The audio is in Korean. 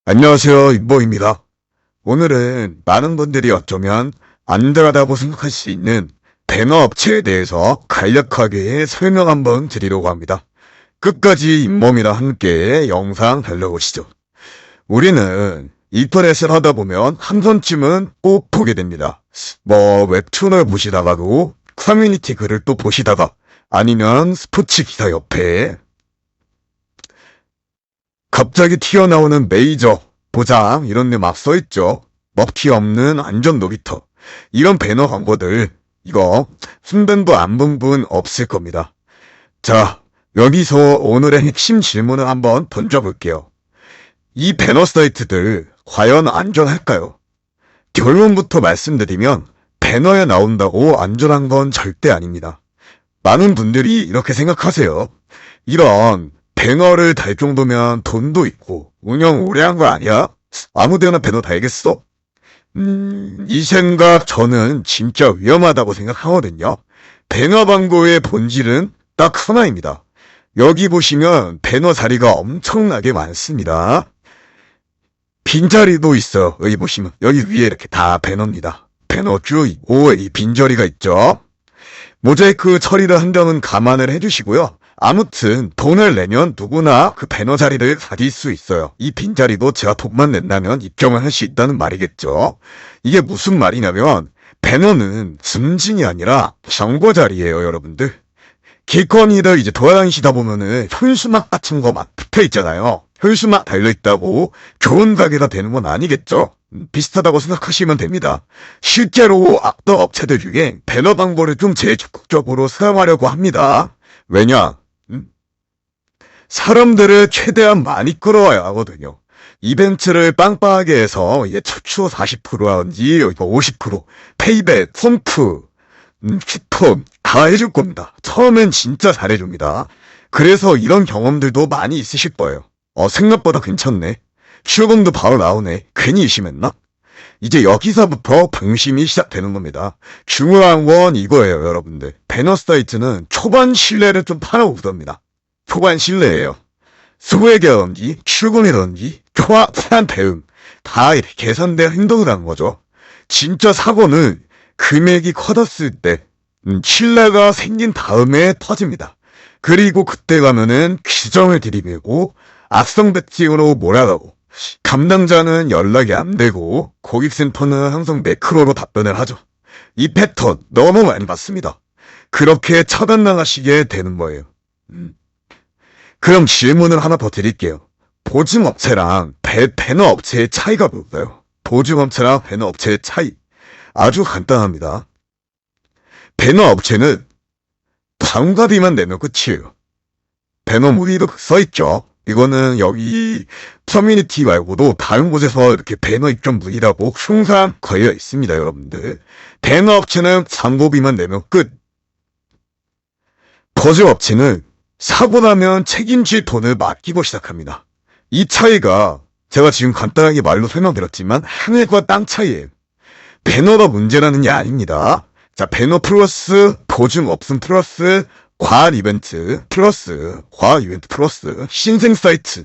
안녕하세요, 임보입니다. 오늘은 많은 분들이 어쩌면 안전하다고 생각할 수 있는 배너 업체에 대해서 간략하게 설명 한번 드리려고 합니다. 끝까지 잇몸이랑 함께 영상 달려보시죠. 우리는 인터넷을 하다 보면 한 번쯤은 꼭 보게 됩니다. 웹툰을 보시다가도 커뮤니티 글을 또 보시다가 아니면 스포츠 기사 옆에 갑자기 튀어나오는 메이저, 보장 이런 데 막 써있죠. 먹튀 없는 안전 놀이터. 이런 배너 광고들 이거 한 번도 안 본 분 없을 겁니다. 자, 여기서 오늘의 핵심 질문을 한번 던져볼게요. 이 배너 사이트들 과연 안전할까요? 결론부터 말씀드리면 배너에 나온다고 안전한 건 절대 아닙니다. 많은 분들이 이렇게 생각하세요. 이런 배너를 달 정도면 돈도 있고 운영 오래 한 거 아니야? 아무데나 배너 달겠어? 이 생각 저는 진짜 위험하다고 생각하거든요. 배너 광고의 본질은 딱 하나입니다. 여기 보시면 배너 자리가 엄청나게 많습니다. 빈자리도 있어요. 여기 보시면 여기 위에 이렇게 다 배너입니다. 배너 쭉 있고 이 빈자리가 있죠. 모자이크 처리를 한 점은 감안을 해주시고요. 아무튼 돈을 내면 누구나 그 배너 자리를 가질 수 있어요. 이 빈자리도 제가 돈만 낸다면 입점을 할 수 있다는 말이겠죠. 이게 무슨 말이냐면 배너는 승진이 아니라 정보 자리예요, 여러분들. 길거리를 이제 돌아다니시다 보면은 현수막 같은 거 막 붙어 있잖아요. 현수막 달려있다고 좋은 가게가 되는 건 아니겠죠? 비슷하다고 생각하시면 됩니다. 실제로 악덕 업체들 중에 배너 광고를 좀 제일 적극적으로 사용하려고 합니다. 왜냐? 사람들을 최대한 많이 끌어와야 하거든요. 이벤트를 빵빵하게 해서 이제 추초 40%라든지 50%, 페이백, 펌프, 쿠폰 다 해줄 겁니다. 처음엔 진짜 잘해줍니다. 그래서 이런 경험들도 많이 있으실 거예요. 생각보다 괜찮네. 출금도 바로 나오네. 괜히 의심했나? 이제 여기서부터 방심이 시작되는 겁니다. 중요한 건 이거예요, 여러분들. 배너 사이트는 초반 신뢰를 좀 팔아오답니다. 초반 신뢰예요. 소액이라든지 출금이라든지 정확한 대응 다 이렇게 계산된 행동을 하는 거죠. 진짜 사고는 금액이 커졌을 때 신뢰가 생긴 다음에 터집니다. 그리고 그때 가면은 규정을 들이밀고 악성 배팅으로 몰아가고 담당자는 연락이 안 되고 고객센터는 항상 매크로로 답변을 하죠. 이 패턴 너무 많이 봤습니다. 그렇게 차단당하시게 되는 거예요. 그럼 질문을 하나 더 드릴게요. 보증업체랑 배너 업체의 차이가 뭘까요? 보증업체랑 배너 업체의 차이 아주 간단합니다. 배너 업체는 광고비만 내면 끝이에요. 배너 무리도 써있죠. 이거는 여기 커뮤니티 말고도 다른 곳에서 이렇게 배너 입점 문의라고 항상 걸려 있습니다, 여러분들. 배너 업체는 광고비만 내면 끝. 보증업체는 사고 나면 책임질 돈을 맡기고 시작합니다. 이 차이가 제가 지금 간단하게 말로 설명드렸지만 하늘과 땅 차이예요. 배너가 문제라는 게 아닙니다. 자, 배너 플러스 보증 없음 플러스 과한 이벤트 플러스 신생 사이트